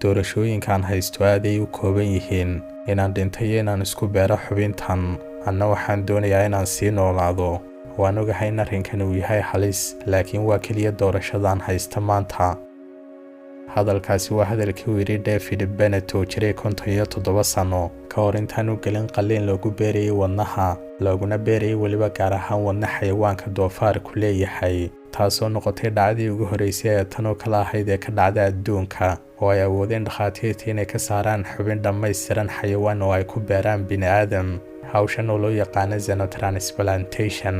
doorashooyinkan haysto aad ay u kooban yihiin inaan dhintay inaan isku beero xubintan anna waxaan doonayaa inaan sii noolaado waan ogahay in arrinkan uu yahay halis laakiin waa keliya doorashadan haysta maanta hadalkaasi waa hadalkii uu yidhi David Bennett oo jiray 57 sano ka hor intaan u gelin qalliin loogu beerayay wadnaha looguna beerayay weliba gaar ahaan wadna xayawaanka doofaarku leeyahay taasoo noqotay dhacdii ugu horeysay ee tan oo kala ahayd ee ka dhacda adduunka oo ay awoodeen dhakhaatiirta inay ka saaraan xubin dhammaystiran xayawaan oo ay ku beeraan bini'aadam hawshan oo loo yaqaano xenotransplantation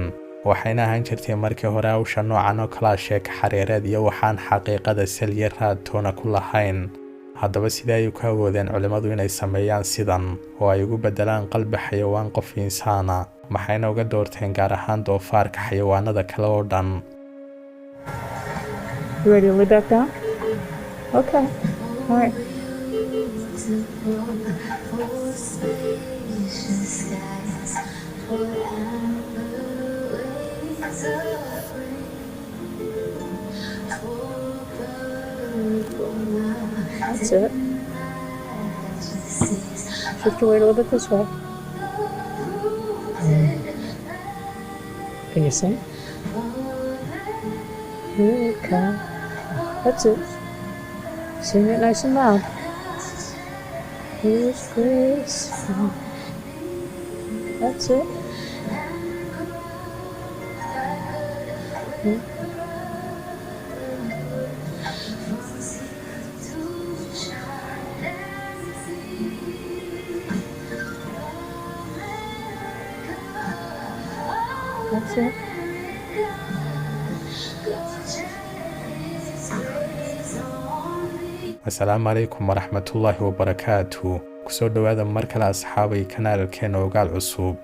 waxayna ahaan jirtay markii hore hawsha noocan oo kala sheeka xariireed iyo waxaan xaqiiqada salya raad toona ku lahayn haddaba sidee ay ku awoodeen culimadu inay sameeyaan sidan oo ay ugu bedelaan qalbi xayawaan qof insaana maxayna uga doorteen gaar ahaan doofaarka xayawaanada kale oo dhan You ready to lay back down? Okay. All right. That's it. Shift your weight a little bit this way. Can you sing? Okay. That's it. Sing it nice and loud. His grace. That's it. That's it. Assalaamu calaykum waraxmatullaahi wabarakaatuh kusoo dhawaada mar kale asxaabay kanaalkeena ogaal cusub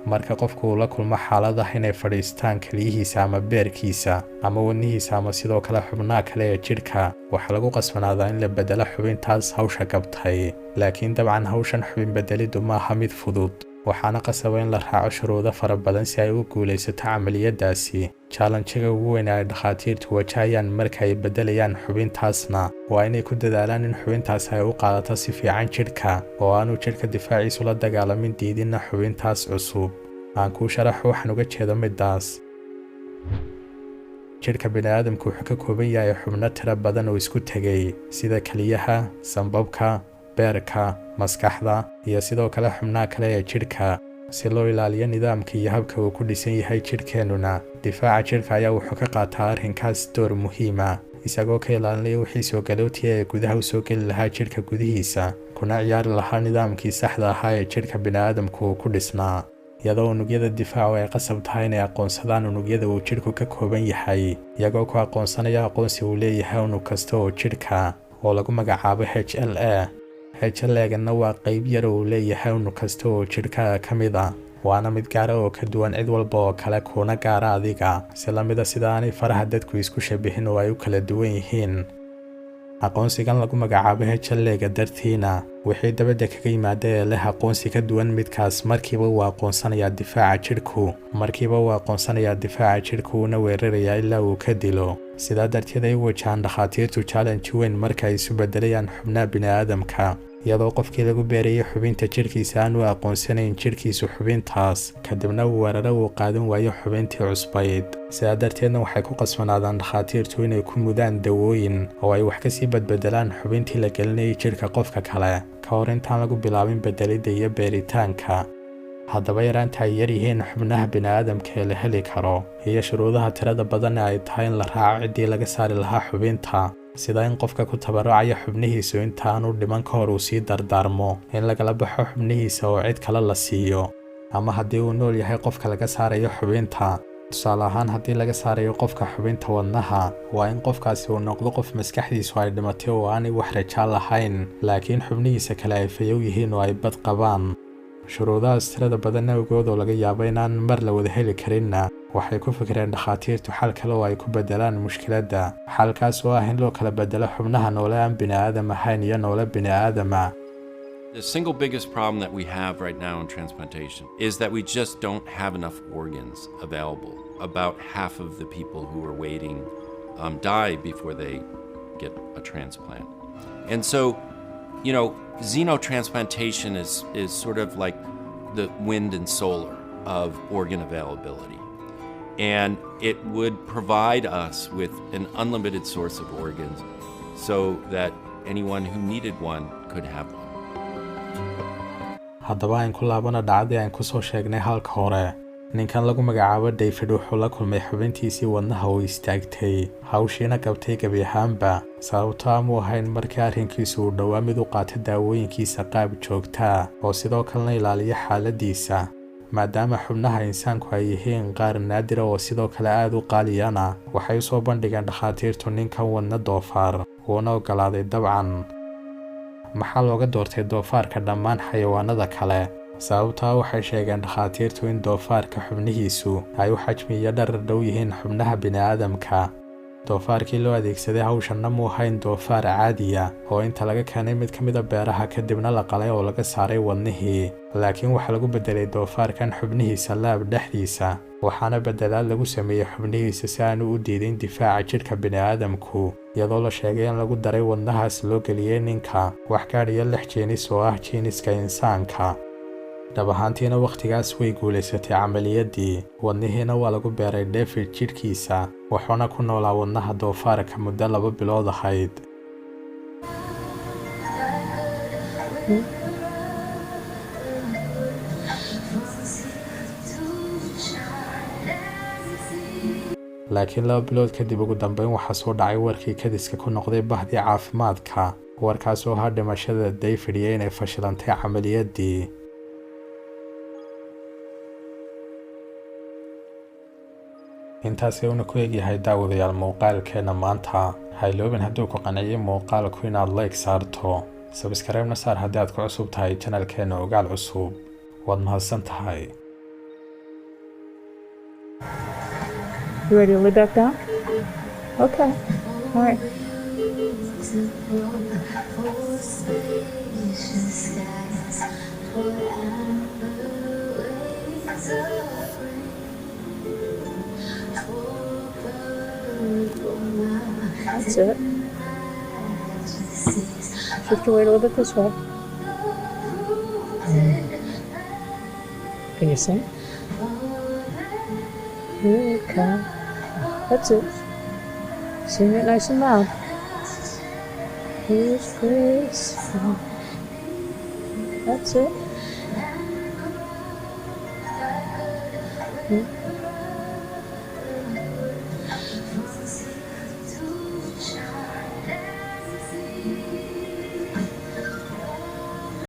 marka qofku uu la kulmo xaaladaha inay fadhiistaan kaliyihiisa ama beerkiisa ama wadnihiisa ama sidoo kale xubnaha kale ee jidhka waxaa lagu qasbanaadaa in la bedelo xubintaas hawsha gabtay laakiin dabcan hawshan xubin bedelidu maaha mid fudud waxaana qasaba in la raaco shuruudo fara badan si ay u guulaysato camaliyadaasi challenge-ga ugu weyn ee dhakhaatiirtu wajahayaan marka ay bedelayaan xubintaasna waa inay ku dadaalaan in xubintaas ay u qaadato si fiican jidhka oo aanu jidhka difaaciisu la dagaalamin diidinna xubintaas cusub aan kuu sharaxo waxaan uga jeedo midaas jidhka bini'aadamku wuxuu ka kooban yahay xubno tiro badan oo isku tegay sida kaliyaha sanbabka beerka maskaxda iyo sidoo kale xubnaha kale ee jidhka si loo ilaaliyo nidaamka iyo habka uu ku dhisan yahay jidhkeennuna difaaca jidhka ayaa wuxuu ka qaataa arrinkaas door muhiima isagoo ka ilaalinaya wixii soo galootiya ee gudaha u soo geli lahaa jidhka gudihiisa kuna ciyaari lahaa nidaamkii saxda ahaa ee jidhka bini'aadamku uu ku dhisnaa iyadoo unugyada difaacu ay qasab tahay inay aqoonsadaan unugyada uu jidhku ka kooban yahay iyagoo ku aqoonsanaya aqoonsi uu leeyahay unug kasta oo jidhka oo lagu magacaabo HLA HLA-gana waa qayb yar oo uu leeyahay unug kasta oo jidhka ka mid ah waana mid gaara oo ka duwan cid walba oo kale kuna gaara adiga si la mida sida aanay faraha dadku isku shabihin oo ay u kala duwan yihiin aqoonsigan lagu magacaabo HLA-ga dartiina wixii dabadda kaga yimaada ee leh aqoonsi ka duwan midkaas markiiba uu aqoonsanayaa difaaca jidhku una weerarayaa ilaa uu ka dilo sidaa darteed ay u wajahaan dhakhaatiirtu challenge weyn marka ay isu bedelayaan xubnaha bini'aadamka iyadoo qofkii lagu beerayay xubinta jidhkiisa aan u aqoonsanayn jidhkiisu xubintaas kadibna uu weeraro uu qaadan waayo xubintii cusbayd sidaa darteedna waxay ku qasbanaadaan dhakhaatiirtu inay ku mudaan dawooyin oo ay wax kasii badbedelaan xubintii la gelinayay jidhka qofka kale ka hor intaan lagu bilaabin bedelidda iyo beeritaanka haddaba yaraanta ay yar yihiin xubnaha bini'aadamka ee la heli karo iyo shuruudaha tirada badan ee ay tahay in la raaco ciddii laga saari lahaa xubinta sida in qofka ku tabarucaya xubnihiisu inta aanu dhiman ka hor uu sii dardaarmo in lagala baxo xubnihiisa oo cid kale la siiyo ama haddii uu nool yahay qofka laga saarayo xubinta tusaale ahaan haddii laga saarayo qofka xubinta wadnaha waa in qofkaasi uu noqdo qof maskaxdiisu ay dhimatay oo aanay wax rajaa lahayn laakiin xubnihiisa kale ay fayow yihiin oo ay bad qabaan shuruudahaas tirada badan awgood oo laga yaabo inaan mar la wada heli karinna waxay ku fikireen dhakhaatiirtu xal kale oo ay ku bedelaan mushkiladda xalkaas oo ah in loo kala bedelo xubnaha noole aan bini'aadam ahayn iyo noole bini'aadama The single biggest problem that we have right now in transplantation is that we just don't have enough organs available. About half of the people who are waiting die before they get a transplant. And so, xenotransplantation is sort of like the wind and solar of organ availability. And it would provide us with an unlimited source of organs so that anyone who needed one could have one. haddaba aan ku laabana dhacdii aan ku soo sheegnay halka hore ninkan lagu magacaabo David wuxuu la kulmay xubintiisii wadnaha oo istaagtay hawshiina qabtay gabi ahaanba sababtoo aanu ahayn markii arrinkiisu uu dhowaa mid u qaatay daawooyinkiisa qaab joogta oo sidoo kalena ilaaliya xaaladiisa maadaama xubnaha insaanku ay yihiin qaar naadira oo sidoo kale aad u qaaliyana waxay soo bandhigeen dhakhaatiirtu ninkan wadna doofaar uuna ogolaaday dabcan maxaa looga doortay doofaarka dhammaan xayawaanada kale sababtaa waxay sheegeen dhakhaatiirtu in doofaarka xubnihiisu ay u xajmiyo dharar dhow yihiin xubnaha bini'aadamka doofaarkii loo adeegsaday hawshanna muu ahayn doofaar caadiya oo inta laga keenay mid ka mid a beeraha kadibna la qalay oo laga saaray wadnihii laakiin waxaa lagu beddelay doofaarkan xubnihiisa laab dhexdiisa waxaana beddelaad lagu sameeyey xubnihiisa si aanu u diidin difaaca jidhka bini'aadamku iyadoo la sheegay in lagu daray wadnahaas loo geliyey ninka wax gaadhiyo 6 jiinis oo ah jiiniska insaanka dhab ahaantiina wakhtigaas way guulaysatay camaliyaddii wadnihiina waa lagu beeray David jidhkiisa wuxuuna ku noolaa wadnaha doofaarka muddo 2 bilood ahayd laakiin 2 bilood kadib ugu dambeyn waxaa soo dhacay warkii kadiska ku noqday bahdii caafimaadka warkaas oo ahaa dhimashada David iyo inay fashilantay camaliyaddii intaas ayuuna ku egyahay daawadayaal muuqaalkeena maanta hayloobin hadduu ku qanciyay muuqaalku inaad like saarto subscribe-na saar haddii aad ku cusub tahay channelkeena ogaal cusub waad mahadsan tahay You ready to lay back down? Okay. All right. That's it. Shift your weight a little bit this way. Can you sing? Okay. That's it. Sing it nice and loud. Here's graceful. That's it.